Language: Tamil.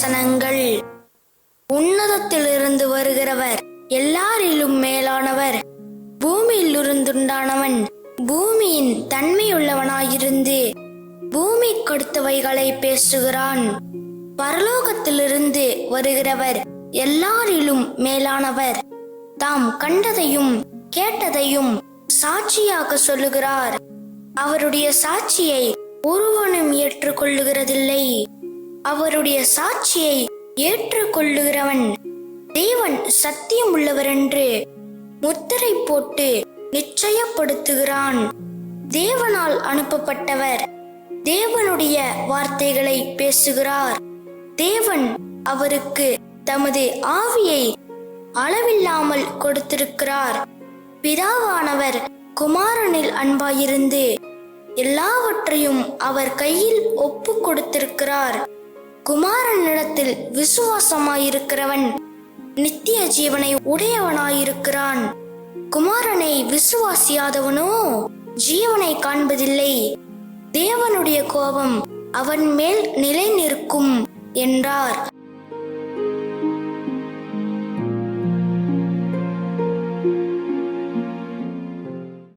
வசனங்கள். உன்னதத்திலிருந்து வருகிறவர் எல்லாரிலும் மேலானவர். பூமியில் இருந்துண்டானவன் பூமியின் தன்மையுள்ளவனாயிருந்து பூமி கொடுத்தவைகளை பேசுகிறான். பரலோகத்திலிருந்து வருகிறவர் எல்லாரிலும் மேலானவர். தாம் கண்டதையும் கேட்டதையும் சாட்சியாக சொல்லுகிறார். அவருடைய சாட்சியை ஒருவனும் ஏற்றுக்கொள்ளுகிறதில்லை. அவருடைய சாட்சியை ஏற்றுக்கொள்ளுகிறவன் தேவன் சத்தியம் உள்ளவர் என்று முத்திரை போட்டு நிச்சயப்படுத்துகிறான். தேவனால் அனுப்பப்பட்டவர் தேவனுடைய வார்த்தைகளை பேசுகிறார். தேவன் அவருக்கு தமது ஆவியை அளவில்லாமல் கொடுத்திருக்கிறார். பிதாவானவர் குமாரனில் அன்பாயிருந்து எல்லாவற்றையும் அவர் கையில் ஒப்பு கொடுத்திருக்கிறார். குமாரனிடத்தில் விசுவாசமாயிருக்கிறவன் நித்திய ஜீவனை உடையவனாயிருக்கிறான். குமாரனை விசுவாசியாதவனோ ஜீவனை காண்பதில்லை. தேவனுடைய கோபம் அவன் மேல் நிலை நிற்கும் என்றார்.